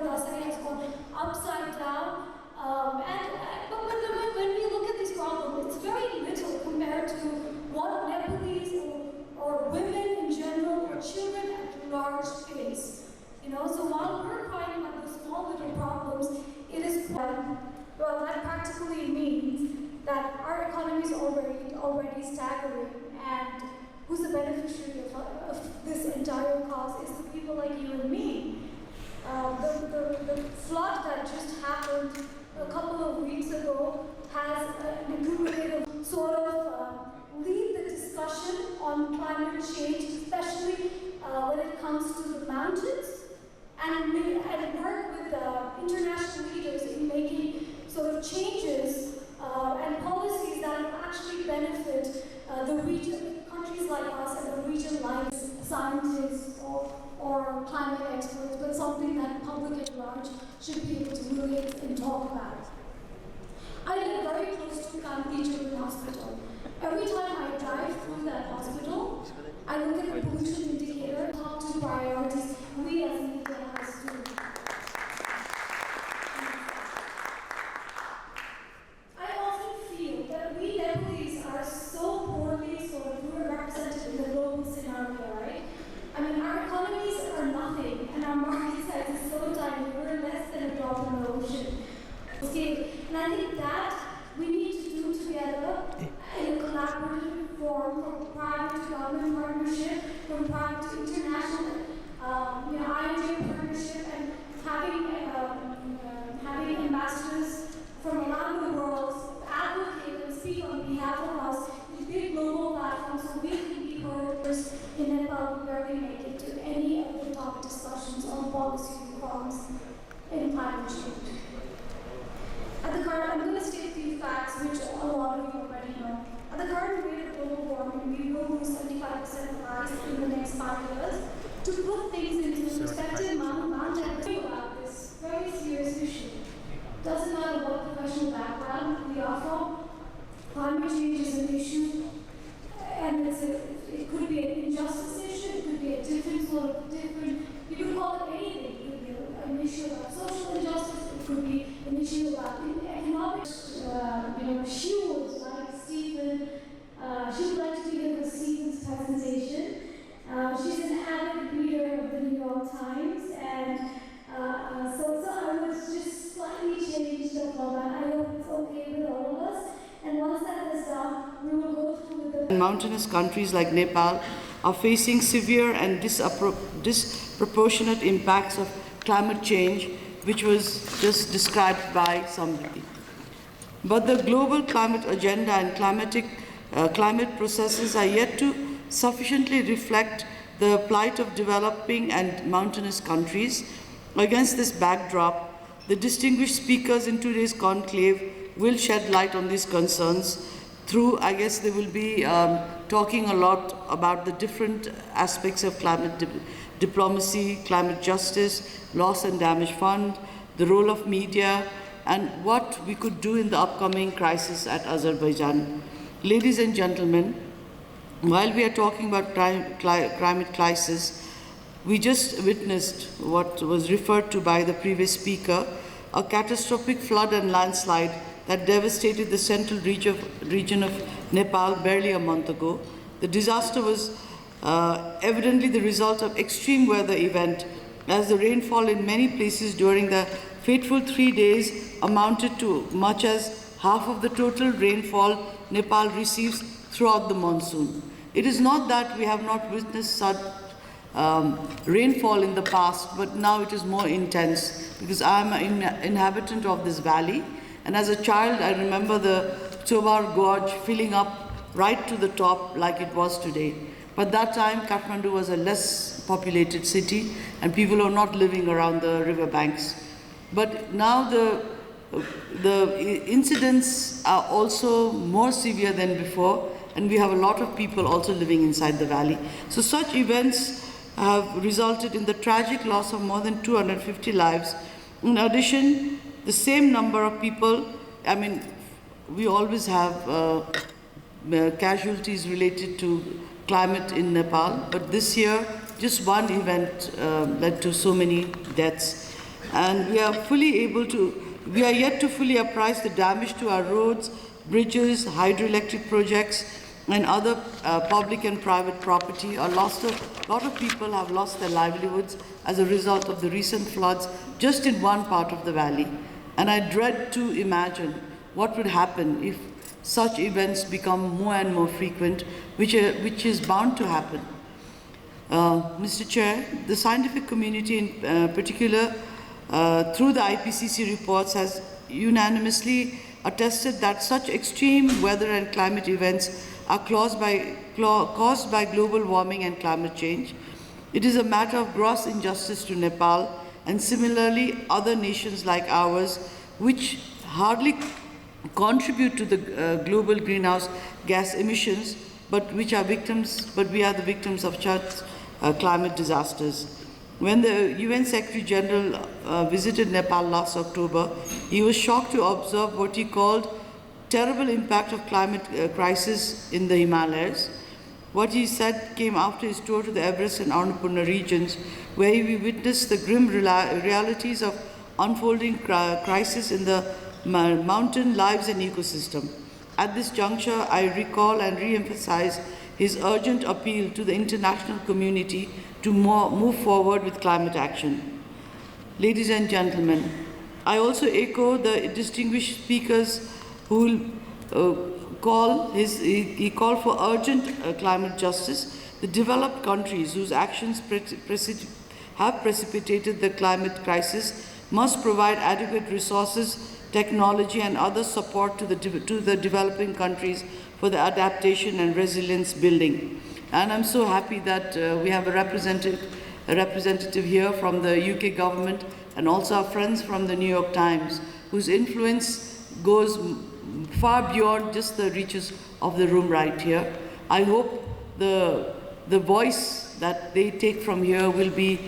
Rasani has gone upside down. But when we look at these problems, it's very little compared to what Nepalese or women in general or children at large face. So while we're crying about the small little problems, it is well, that practically means that our economy is already staggering, and who's the beneficiary of this entire cause is the people like you and me. The flood that just happened a couple of weeks ago has an accumulative sort of lead the discussion on climate change, especially when it comes to the mountains, and work with international leaders in making sort of changes and policies that will actually benefit the region, countries like us and the region like scientists or climate experts, but something that public at large should be able to relate and talk about. I live very close to Kanti Children's Hospital. Every time I drive through that hospital, I look at the pollution indicator, top two priorities we as media has to do. I often feel that we Nepalese are so poorly sort of represented in the global scenario, right? I mean, our economies are nothing, and our market size is so tiny, we're less than a drop in the ocean. And I think that we need to do together in a collaborative form, from private to government partnership, from private to international, INJ partnership, and having ambassadors from around the world advocate and speak on behalf of us to big global platforms so we can be heard in Nepal where we make it to any of the top discussions on policy reforms in climate change. At the current, I'm going to state a few facts which a lot of you already know. At the current rate of global warming, we will lose 75% of ice in the next 5 years. To put things into perspective, Mount Everest about this very serious issue. Doesn't matter what professional background we are from, climate change is an issue, and it could be an injustice issue, it could be a different, you could call it anything. It could be an issue about social injustice, it could be an issue about economics. She would like Stephen, she would like to hear Stephen's presentation. She's an avid reader of the New York Times, and so I would just slightly change the format. I hope it's okay with all of us. And once that is done, we will go through the mountainous countries like Nepal are facing severe and disproportionate impacts of climate change, which was just described by somebody. But the global climate agenda and climate processes are yet to sufficiently reflect the plight of developing and mountainous countries. Against this backdrop, the distinguished speakers in today's conclave will shed light on these concerns through, I guess they will be talking a lot about the different aspects of climate diplomacy, climate justice, loss and damage fund, the role of media, and what we could do in the upcoming crisis at Azerbaijan. Ladies and gentlemen, while we are talking about climate crisis, we just witnessed what was referred to by the previous speaker, a catastrophic flood and landslide that devastated the central region of Nepal barely a month ago. The disaster was evidently the result of extreme weather event, as the rainfall in many places during the fateful 3 days amounted to much as half of the total rainfall Nepal receives throughout the monsoon. It is not that we have not witnessed such rainfall in the past, but now it is more intense because I am an inhabitant of this valley, and as a child I remember the Chobar Gorge filling up right to the top like it was today. But that time Kathmandu was a less populated city and people were not living around the river banks. But now the incidents are also more severe than before, and we have a lot of people also living inside the valley. So such events have resulted in the tragic loss of more than 250 lives. In addition, the same number of people, I mean, we always have casualties related to climate in Nepal, but this year just one event led to so many deaths. and we are yet to fully apprise the damage to our roads, bridges, hydroelectric projects, and other public and private property. A lot of people have lost their livelihoods as a result of the recent floods just in one part of the valley. And I dread to imagine what would happen if such events become more and more frequent, which is bound to happen. Mr. Chair, the scientific community in particular, through the IPCC reports, has unanimously attested that such extreme weather and climate events are caused by global warming and climate change. It is a matter of gross injustice to Nepal and similarly other nations like ours, which hardly contribute to the global greenhouse gas emissions, but we are the victims of such climate disasters. When the UN Secretary General visited Nepal last October, he was shocked to observe what he called terrible impact of climate crisis in the Himalayas. What he said came after his tour to the Everest and Annapurna regions, where he witnessed the grim realities of unfolding crisis in the mountain lives and ecosystem. At this juncture, I recall and re-emphasize his urgent appeal to the international community to move forward with climate action. Ladies and gentlemen, I also echo the distinguished speakers who he called for urgent climate justice. The developed countries whose actions have precipitated the climate crisis must provide adequate resources, technology, and other support to the developing countries for the adaptation and resilience building. And I'm so happy that we have a representative here from the UK government and also our friends from the New York Times, whose influence goes far beyond just the reaches of the room right here. I hope the voice that they take from here will be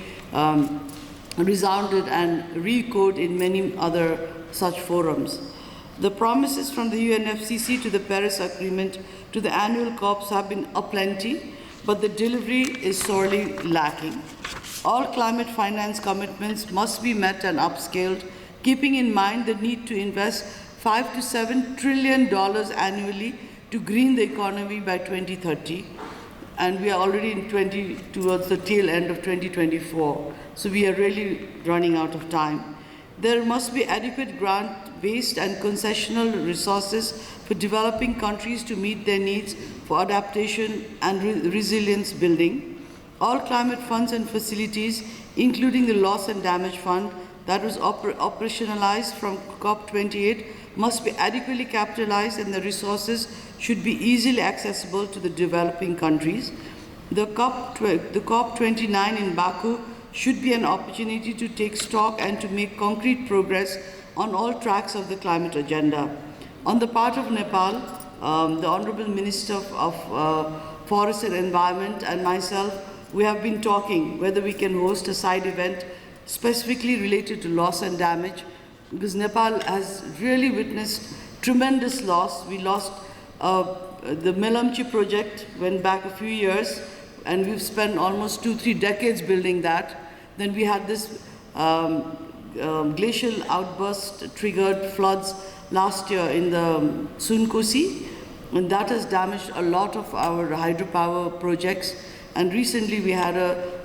resounded and re-echoed in many other such forums. The promises from the UNFCCC to the Paris Agreement to the annual COPs have been aplenty, but the delivery is sorely lacking. All climate finance commitments must be met and upscaled, keeping in mind the need to invest $5 to $7 trillion annually to green the economy by 2030. And we are already towards the tail end of 2024. So we are really running out of time. There must be adequate grant-based and concessional resources for developing countries to meet their needs for adaptation and resilience building. All climate funds and facilities, including the Loss and Damage Fund that was operationalized from COP28, must be adequately capitalized, and the resources should be easily accessible to the developing countries. The COP29 in Baku should be an opportunity to take stock and to make concrete progress on all tracks of the climate agenda. On the part of Nepal, the Honorable Minister of Forest and Environment and myself, we have been talking whether we can host a side event specifically related to loss and damage, because Nepal has really witnessed tremendous loss. We lost the Melamchi project, went back a few years, and we've spent almost 2-3 decades building that. Then we had this glacial outburst triggered floods last year in the Sunkosi, and that has damaged a lot of our hydropower projects. And recently we had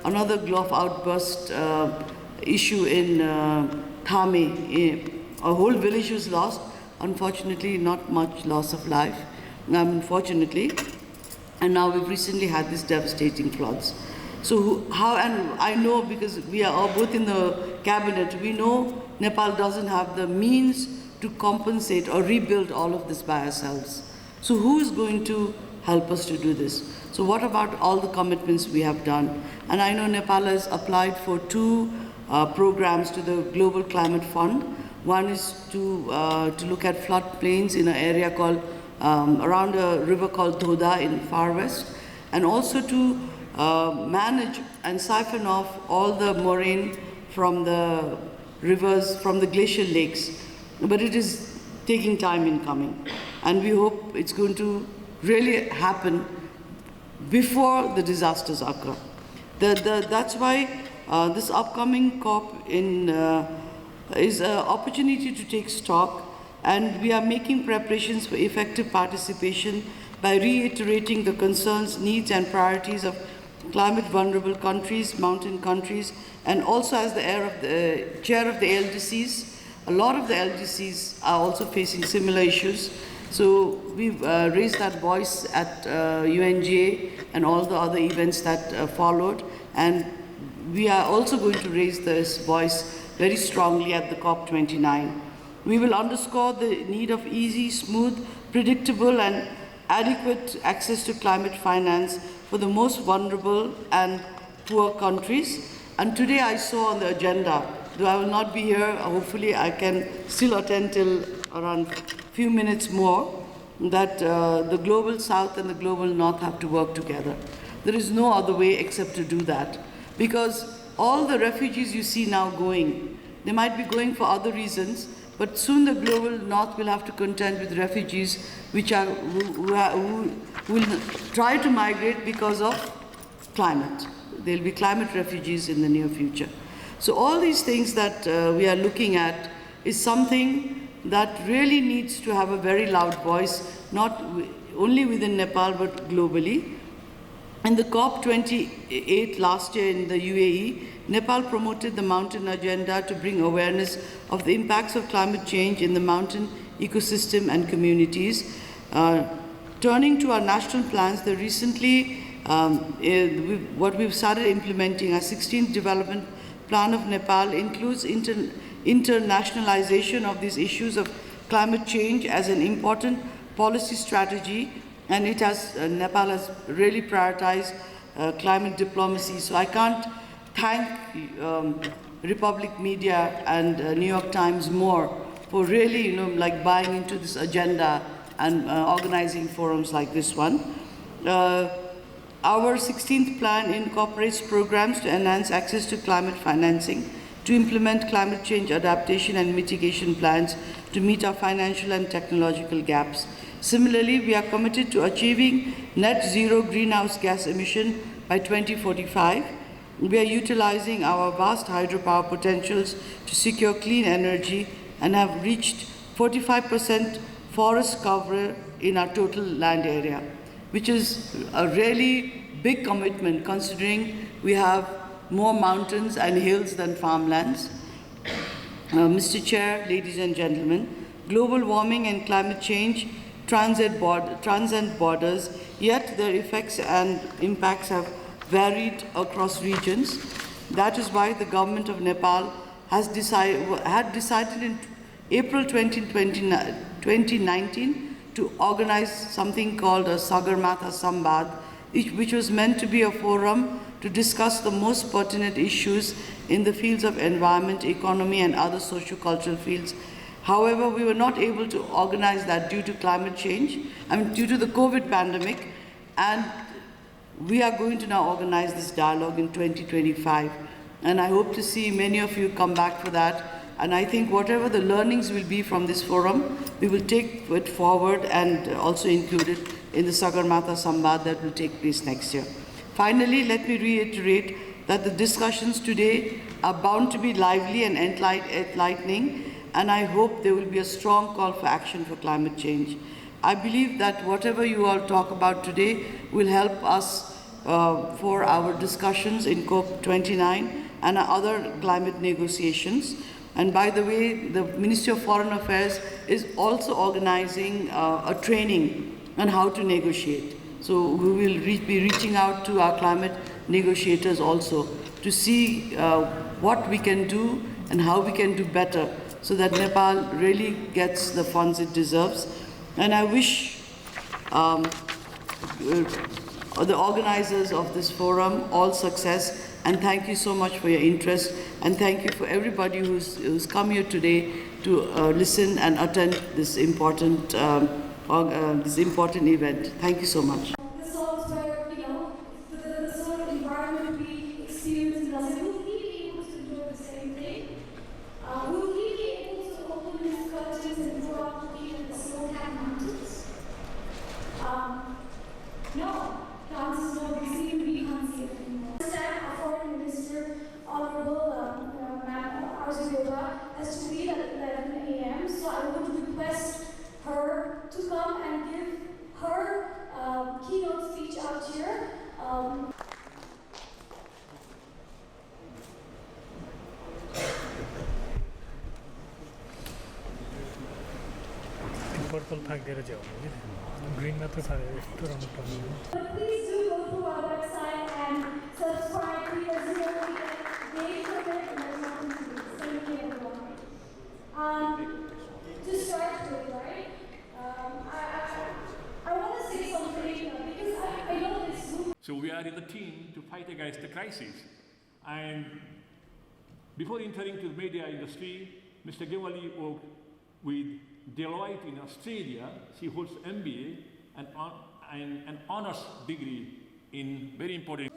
another Gulf outburst issue in Thame. A whole village was lost. Unfortunately, not much loss of life, unfortunately. And now we've recently had these devastating floods. So and I know, because we are all both in the cabinet, we know Nepal doesn't have the means to compensate or rebuild all of this by ourselves. So who is going to help us to do this? So what about all the commitments we have done? And I know Nepal has applied for 2 programs to the Global Climate Fund. One is to look at floodplains in an area called, around a river called Dhoda in far west, and also to manage and siphon off all the moraine from the rivers, from the glacial lakes. But it is taking time in coming, and we hope it's going to really happen before the disasters occur. That's why this upcoming COP in is an opportunity to take stock, and we are making preparations for effective participation by reiterating the concerns, needs, and priorities of climate vulnerable countries, mountain countries, and also as the chair of the LDCs. A lot of the LDCs are also facing similar issues. So we've raised that voice at UNGA and all the other events that followed, and we are also going to raise this voice very strongly at the COP29. We will underscore the need of easy, smooth, predictable, and adequate access to climate finance for the most vulnerable and poor countries. And today I saw on the agenda, though I will not be here, hopefully I can still attend till around few minutes more, that the global south and the global north have to work together. There is no other way except to do that. Because all the refugees you see now going, they might be going for other reasons, but soon the global north will have to contend with refugees who will try to migrate because of climate. There will be climate refugees in the near future. So all these things that we are looking at is something that really needs to have a very loud voice, not only within Nepal but globally. In the COP28 last year in the UAE, Nepal promoted the mountain agenda to bring awareness of the impacts of climate change in the mountain ecosystem and communities. Turning to our national plans, the recently, what we've started implementing, our 16th development plan of Nepal includes internationalization of these issues of climate change as an important policy strategy, and it has, Nepal has really prioritized climate diplomacy. So I can't thank Republic Media and New York Times more for really, buying into this agenda and organizing forums like this one. Our 16th plan incorporates programs to enhance access to climate financing, to implement climate change adaptation and mitigation plans to meet our financial and technological gaps. Similarly, we are committed to achieving net zero greenhouse gas emission by 2045. We are utilizing our vast hydropower potentials to secure clean energy and have reached 45% forest cover in our total land area, which is a really big commitment considering we have more mountains and hills than farmlands. Mr. Chair, ladies and gentlemen, global warming and climate change transcend borders, yet their effects and impacts have varied across regions. That is why the government of Nepal had decided in April 2019 to organize something called a Sagarmatha Samvad, which was meant to be a forum to discuss the most pertinent issues in the fields of environment, economy, and other socio-cultural fields. However, we were not able to organize that due to climate change, due to the COVID pandemic, and we are going to now organize this dialogue in 2025. And I hope to see many of you come back for that. And I think whatever the learnings will be from this forum, we will take it forward and also include it in the Sagarmatha Samvad that will take place next year. Finally, let me reiterate that the discussions today are bound to be lively and enlightening, and I hope there will be a strong call for action for climate change. I believe that whatever you all talk about today will help us for our discussions in COP29 and our other climate negotiations. And by the way, the Ministry of Foreign Affairs is also organizing a training on how to negotiate. So we will be reaching out to our climate negotiators also to see what we can do and how we can do better so that Nepal really gets the funds it deserves. And I wish the organizers of this forum all success, and thank you so much for your interest, and thank you for everybody who's come here today to listen and attend this important event. Thank you so much. The sort of, the sort of environment we experience in Los Angeles, will we be able to do the same thing? Will we be able to open these curtains and go out looking at the snow-capped mountains? No. The answer is no, because even we can't see it anymore. Our Foreign Minister, Honorable Ma'am Arzuyoga, has to leave at 11 a.m. So I would request her to come and give her keynote speech out here. Purple फाँकिदिएर चाहिँ हो green मात्र फालेर यस्तो राम्रो turn But please do go to our website and subscribe because you will get days of it and there's nothing to do. Thank you, everyone. To start with, right? I want to say something because I know this group. So we are in the team to fight against the crisis. And before entering to the media industry, Mr. Gewali worked with Deloitte in Australia. She holds MBA and an honors degree in very important